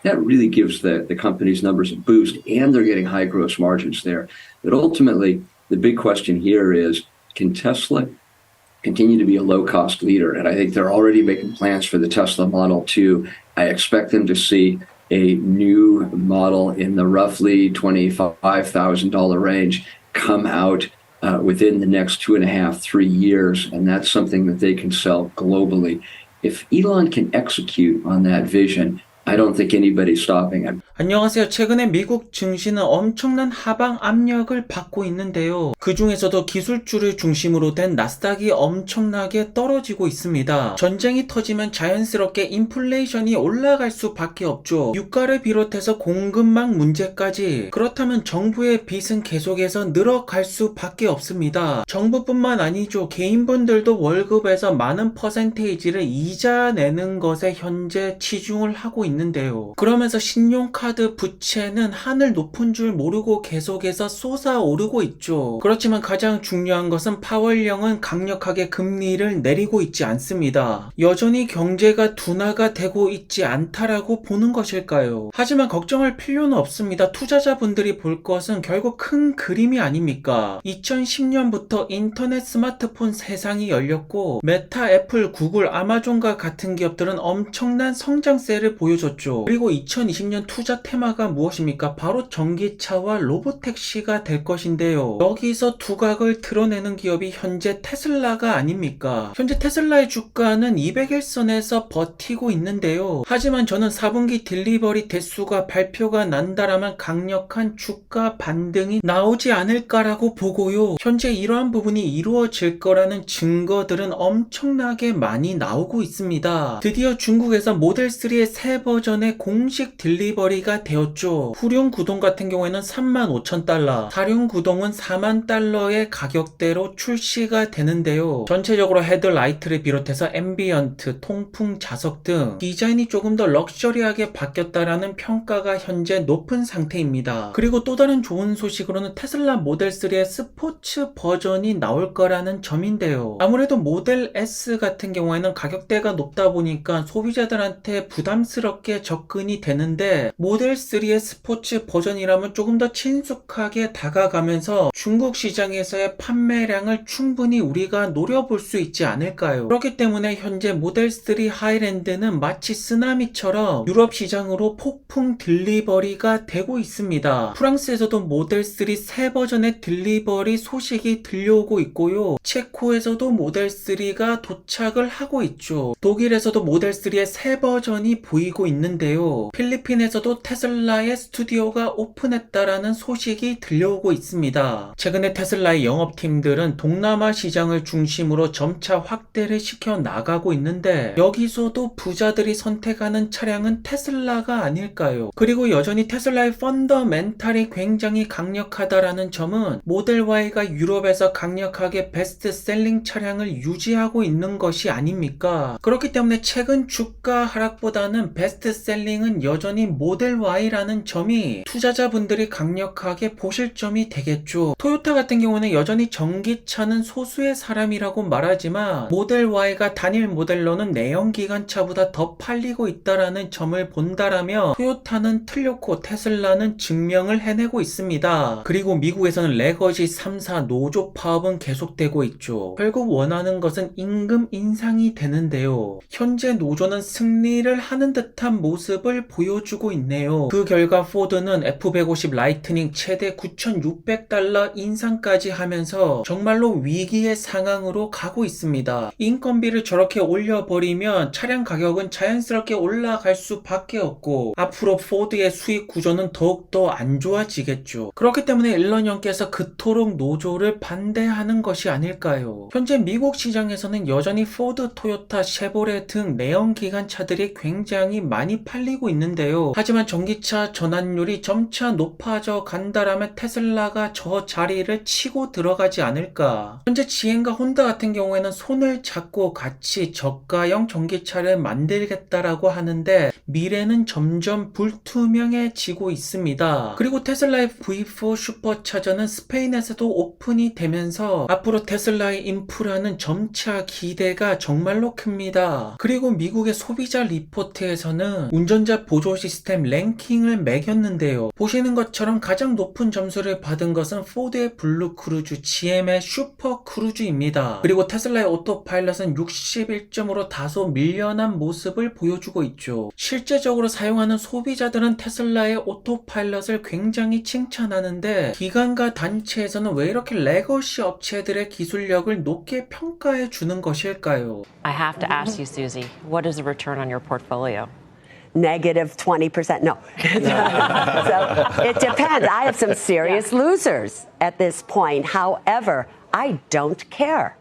That really gives the company's numbers a boost, and they're getting high gross margins there. But ultimately, the big question here is, can Tesla continue to be a low-cost leader? And I think they're already making plans for the Tesla Model 2. I expect them to see a new model in the roughly $25,000 range come out within the next 2.5, 3 years, and that's something that they can sell globally. If Elon can execute on that vision, I don't think anybody's stopping him. 안녕하세요. 최근에 미국 증시는 엄청난 하방 압력을 받고 있는데요. 그 중에서도 기술주를 중심으로 된 나스닥이 엄청나게 떨어지고 있습니다. 전쟁이 터지면 자연스럽게 인플레이션이 올라갈 수밖에 없죠. 유가를 비롯해서 공급망 문제까지. 그렇다면 정부의 빚은 계속해서 늘어갈 수밖에 없습니다. 정부뿐만 아니죠. 개인분들도 월급에서 많은 퍼센테이지를 이자 내는 것에 현재 치중을 하고 있는데요. 그러면서 신용카드 부채는 하늘 높은 줄 모르고 계속해서 솟아오르고 있죠. 그렇지만 가장 중요한 것은 파월령은 강력하게 금리를 내리고 있지 않습니다. 여전히 경제가 둔화가 되고 있지 않다라고 보는 것일까요? 하지만 걱정할 필요는 없습니다. 투자자분들이 볼 것은 결국 큰 그림이 아닙니까? 2010년부터 인터넷 스마트폰 세상이 열렸고 메타, 애플, 구글, 아마존과 같은 기업들은 엄청난 성장세를 보여줬죠. 그리고 2020년 투자 테마가 무엇입니까? 바로 전기차와 로보택시가 될 것인데요. 여기서 두각을 드러내는 기업이 현재 테슬라가 아닙니까? 현재 테슬라의 주가는 200일선에서 버티고 있는데요. 하지만 저는 4분기 딜리버리 대수가 발표가 난다라면 강력한 주가 반등이 나오지 않을까라고 보고요. 현재 이러한 부분이 이루어질 거라는 증거들은 엄청나게 많이 나오고 있습니다. 드디어 중국에서 모델3의 새 버전의 공식 딜리버리가 되었죠. 후륜 구동 같은 경우에는 35,000달러, 사륜 구동은 40,000달러의 가격대로 출시가 되는데요. 전체적으로 헤드라이트를 비롯해서 앰비언트, 통풍, 자석 등 디자인이 조금 더 럭셔리하게 바뀌었다라는 평가가 현재 높은 상태입니다. 그리고 또 다른 좋은 소식으로는 테슬라 모델3의 스포츠 버전이 나올 거라는 점인데요. 아무래도 모델 S 같은 경우에는 가격대가 높다 보니까 소비자들한테 부담스럽게 접근이 되는데 모델 3의 스포츠 버전이라면 조금 더 친숙하게 다가가면서 중국 시장에서의 판매량을 충분히 우리가 노려볼 수 있지 않을까요? 그렇기 때문에 현재 모델 3 하이랜드는 마치 쓰나미처럼 유럽 시장으로 폭풍 딜리버리가 되고 있습니다. 프랑스에서도 모델 3 새 버전의 딜리버리 소식이 들려오고 있고요. 체코에서도 모델 3가 도착을 하고 있죠. 독일에서도 모델 3의 새 버전이 보이고 있는데요. 필리핀에서도 테슬라의 스튜디오가 오픈했다라는 소식이 들려오고 있습니다. 최근에 테슬라의 영업팀들은 동남아 시장을 중심으로 점차 확대를 시켜 나가고 있는데 여기서도 부자들이 선택하는 차량은 테슬라가 아닐까요? 그리고 여전히 테슬라의 펀더멘탈이 굉장히 강력하다라는 점은 모델 Y가 유럽에서 강력하게 베스트셀링 차량을 유지하고 있는 것이 아닙니까? 그렇기 때문에 최근 주가 하락보다는 베스트셀링은 여전히 모델 Y라는 점이 투자자분들이 강력하게 보실 점이 되겠죠. 토요타 같은 경우는 여전히 전기차는 소수의 사람이라고 말하지만 모델 Y가 단일 모델로는 내연기관차보다 더 팔리고 있다라는 점을 본다라면 토요타는 틀렸고 테슬라는 증명을 해내고 있습니다. 그리고 미국에서는 레거시 3사 노조 파업은 계속되고 있죠. 결국 원하는 것은 임금 인상이 되는데요. 현재 노조는 승리를 하는 듯한 모습을 보여주고 있네요. 그 결과 포드는 F150 라이트닝 최대 9,600달러 인상까지 하면서 정말로 위기의 상황으로 가고 있습니다. 인건비를 저렇게 올려버리면 차량 가격은 자연스럽게 올라갈 수밖에 없고 앞으로 포드의 수익 구조는 더욱더 안 좋아지겠죠. 그렇기 때문에 일론 형께서 그토록 노조를 반대하는 것이 아닐까요? 현재 미국 시장에서는 여전히 포드, 토요타, 쉐보레 등 내연기관차들이 굉장히 많이 팔리고 있는데요. 하지만 전기차 전환율이 점차 높아져 간다라면 테슬라가 저 자리를 치고 들어가지 않을까. 현재 GM과 혼다 같은 경우에는 손을 잡고 같이 저가형 전기차를 만들겠다라고 하는데 미래는 점점 불투명해지고 있습니다. 그리고 테슬라의 V4 슈퍼차저는 스페인에서도 오픈이 되면서 앞으로 테슬라의 인프라는 점차 기대가 정말로 큽니다. 그리고 미국의 소비자 리포트에서는 분들은 운전자 보조 시스템 랭킹을 매겼는데요. 보시는 것처럼 가장 높은 점수를 받은 것은 포드의 블루 크루즈, GM의 슈퍼 크루즈입니다. 그리고 테슬라의 오토파일럿은 61점으로 다소 밀려난 모습을 보여주고 있죠. 실제적으로 사용하는 소비자들은 테슬라의 오토파일럿을 굉장히 칭찬하는데 기관과 단체에서는 왜 이렇게 레거시 업체들의 기술력을 높게 평가해 주는 것일까요? I have to ask you, Susie, what is the return on your portfolio? Negative 20%. No. So it depends. I have some serious losers at this point. However, I don't care.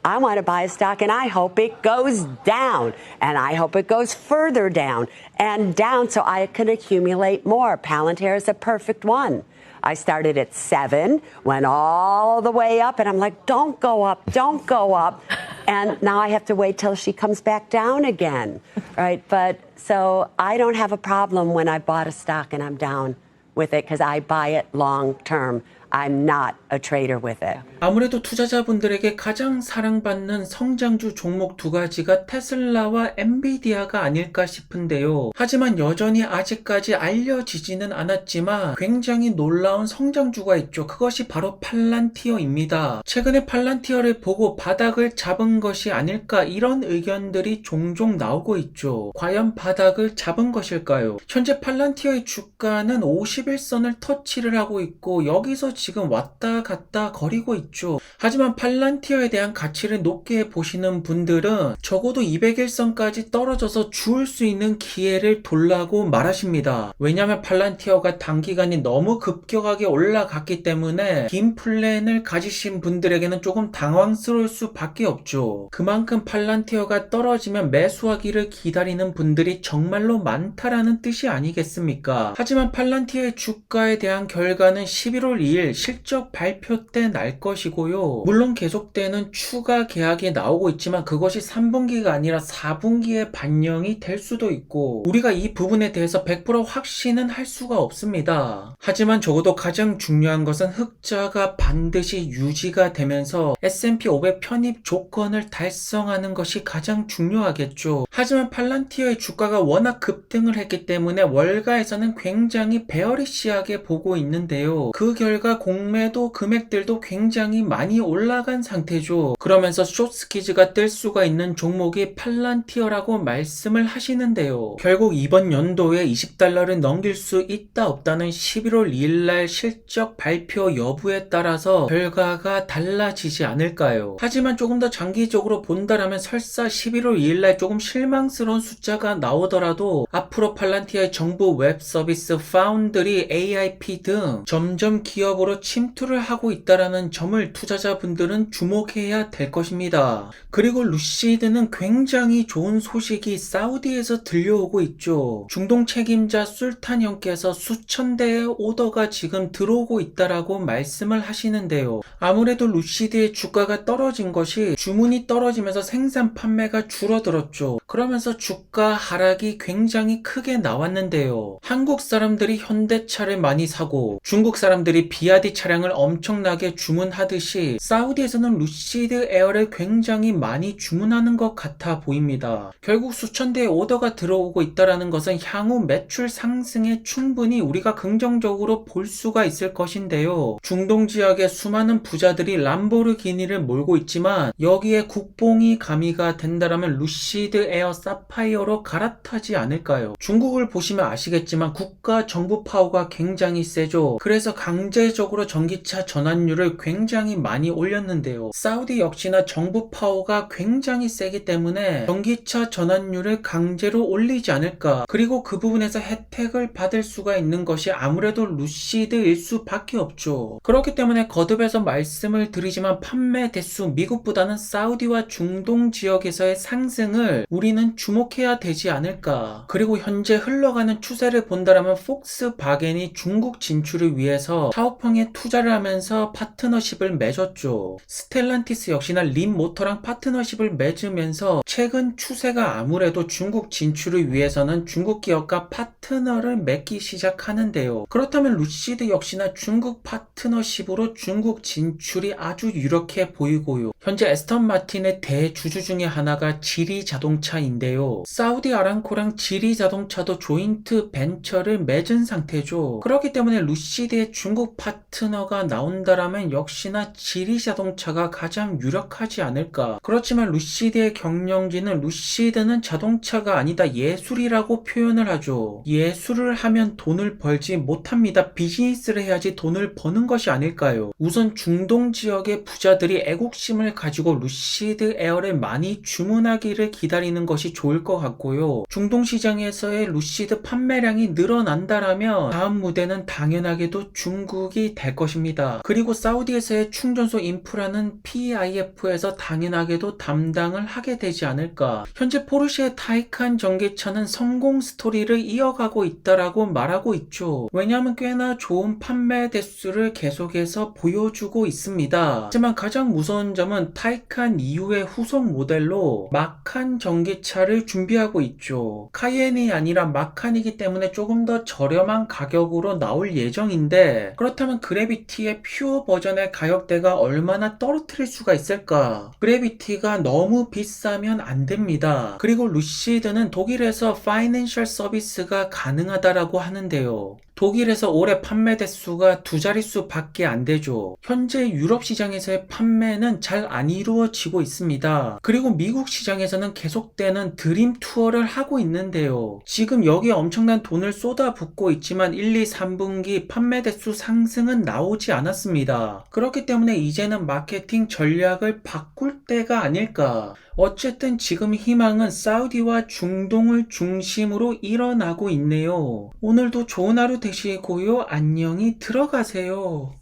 I want to buy a stock and I hope it goes down and I hope it goes further down and down so I can accumulate more. Palantir is a perfect one. I started at 7, went all the way up, and I'm like, don't go up, don't go up. And now I have to wait till she comes back down again, right? But so I don't have a problem when I bought a stock and I'm down with it because I buy it long term. I'm not a trader with it. 아무래도 투자자분들에게 가장 사랑받는 성장주 종목 두 가지가 테슬라와 엔비디아가 아닐까 싶은데요. 하지만 여전히 아직까지 알려지지는 않았지만 굉장히 놀라운 성장주가 있죠. 그것이 바로 팔란티어입니다. 최근에 팔란티어를 보고 바닥을 잡은 것이 아닐까 이런 의견들이 종종 나오고 있죠. 과연 바닥을 잡은 것일까요? 현재 팔란티어의 주가는 51선을 터치를 하고 있고 여기서 지금 왔다 갔다 거리고 있죠. 하지만 팔란티어에 대한 가치를 높게 보시는 분들은 적어도 201선까지 떨어져서 죽을 수 있는 기회를 돌라고 말하십니다. 왜냐하면 팔란티어가 단기간에 너무 급격하게 올라갔기 때문에 긴 플랜을 가지신 분들에게는 조금 당황스러울 수밖에 없죠. 그만큼 팔란티어가 떨어지면 매수하기를 기다리는 분들이 정말로 많다라는 뜻이 아니겠습니까? 하지만 팔란티어의 주가에 대한 결과는 11월 2일 실적 발표 때 날 것이고요. 물론 계속되는 추가 계약이 나오고 있지만 그것이 3분기가 아니라 4분기에 반영이 될 수도 있고 우리가 이 부분에 대해서 100% 확신은 할 수가 없습니다. 하지만 적어도 가장 중요한 것은 흑자가 반드시 유지가 되면서 S&P 500 편입 조건을 달성하는 것이 가장 중요하겠죠. 하지만 팔란티어의 주가가 워낙 급등을 했기 때문에 월가에서는 굉장히 베어리시하게 보고 있는데요. 그 결과 공매도 금액들도 굉장히 많이 올라간 상태죠. 그러면서 숏스키즈가 뜰 수가 있는 종목이 팔란티어라고 말씀을 하시는데요. 결국 이번 연도에 $20를 넘길 수 있다 없다는 11월 2일날 실적 발표 여부에 따라서 결과가 달라지지 않을까요? 하지만 조금 더 장기적으로 본다라면 설사 11월 2일날 조금 실망스러운 숫자가 나오더라도 앞으로 팔란티어의 정부 웹 서비스, 파운드리, AIP 등 점점 기업으로 침투를 하고 있다라는 점을 투자자분들은 주목해야 될 것입니다. 그리고 루시드는 굉장히 좋은 소식이 사우디에서 들려오고 있죠. 중동 책임자 술탄 형께서 수천 대의 오더가 지금 들어오고 있다라고 말씀을 하시는데요. 아무래도 루시드의 주가가 떨어진 것이 주문이 떨어지면서 생산 판매가 줄어들었죠. 그러면서 주가 하락이 굉장히 크게 나왔는데요. 한국 사람들이 현대차를 많이 사고 중국 사람들이 비아디 차량을 엄청나게 주문하듯이 사우디에서는 루시드 에어를 굉장히 많이 주문하는 것 같아 보입니다. 결국 수천 대의 오더가 들어오고 있다는 것은 향후 매출 상승에 충분히 우리가 긍정적으로 볼 수가 있을 것인데요. 중동 지역의 수많은 부자들이 람보르기니를 몰고 있지만 여기에 국뽕이 가미가 된다면 루시드 에어 사파이어로 갈아타지 않을까요? 중국을 보시면 아시겠지만 국가 정부 파워가 굉장히 세죠. 그래서 강제적으로 전기차 전환율을 굉장히 많이 올렸는데요. 사우디 역시나 정부 파워가 굉장히 세기 때문에 전기차 전환율을 강제로 올리지 않을까. 그리고 그 부분에서 혜택을 받을 수가 있는 것이 아무래도 루시드일 수밖에 없죠. 그렇기 때문에 거듭해서 말씀을 드리지만 판매 대수 미국보다는 사우디와 중동 지역에서의 상승을 우리는 주목해야 되지 않을까. 그리고 현재 흘러가는 추세를 본다면 폭스바겐이 중국 진출을 위해서 타오펑에 투자를 하면서 파트너십을 맺었죠. 스텔란티스 역시나 림모터랑 파트너십을 맺으면서 최근 추세가 아무래도 중국 진출을 위해서는 중국 기업과 파트너를 맺기 시작하는데요. 그렇다면 루시드 역시나 중국 파트너십으로 중국 진출이 아주 유력해 보이고요. 현재 에스턴 마틴의 대주주 중에 하나가 지리 자동차인데요. 사우디 아람코랑 지리 자동차도 조인트 벤처를 맺은 상태죠. 그렇기 때문에 루시드의 중국 파트너가 나온다라면 역시나 지리 자동차가 가장 유력하지 않을까. 그렇지만 루시드의 경영진은 루시드는 자동차가 아니다 예술이라고 표현을 하죠. 예술을 하면 돈을 벌지 못합니다. 비즈니스를 해야지 돈을 버는 것이 아닐까요? 우선 중동 지역의 부자들이 애국심을 가지고 루시드 에어를 많이 주문하기를 기다리는 것이 좋을 것 같고요. 중동 시장에서의 루시드 판매량이 늘어난다라면 다음 무대는 당연하게도 중국이 될 것입니다. 그리고 사우디에서의 충전소 인프라는 PIF에서 당연하게도 담당을 하게 되지 않을까. 현재 포르쉐의 타이칸 전기차는 성공 스토리를 이어가고 있다라고 말하고 있죠. 왜냐하면 꽤나 좋은 판매 대수를 계속해서 보여주고 있습니다. 하지만 가장 무서운 점은 타이칸 이후의 후속 모델로 마칸 전기차를 준비하고 있죠. 카이엔이 아니라 마칸이기 때문에 조금 더 저렴한 가격으로 나올 예정인데, 그렇다면 그래비티의 퓨어 버전의 가격대가 얼마나 떨어뜨릴 수가 있을까? 그래비티가 너무 비싸면 안 됩니다. 그리고 루시드는 독일에서 파이낸셜 서비스가 가능하다라고 하는데요. 독일에서 올해 판매 대수가 2자릿수 밖에 안 되죠. 현재 유럽 시장에서의 판매는 잘 안 이루어지고 있습니다. 그리고 미국 시장에서는 계속되는 드림 투어를 하고 있는데요. 지금 여기에 엄청난 돈을 쏟아붓고 있지만 1, 2, 3분기 판매 대수 상승은 나오지 않았습니다. 그렇기 때문에 이제는 마케팅 전략을 바꿀 때가 아닐까. 어쨌든 지금 희망은 사우디와 중동을 중심으로 일어나고 있네요. 오늘도 좋은 하루 되시고요. 안녕히 들어가세요.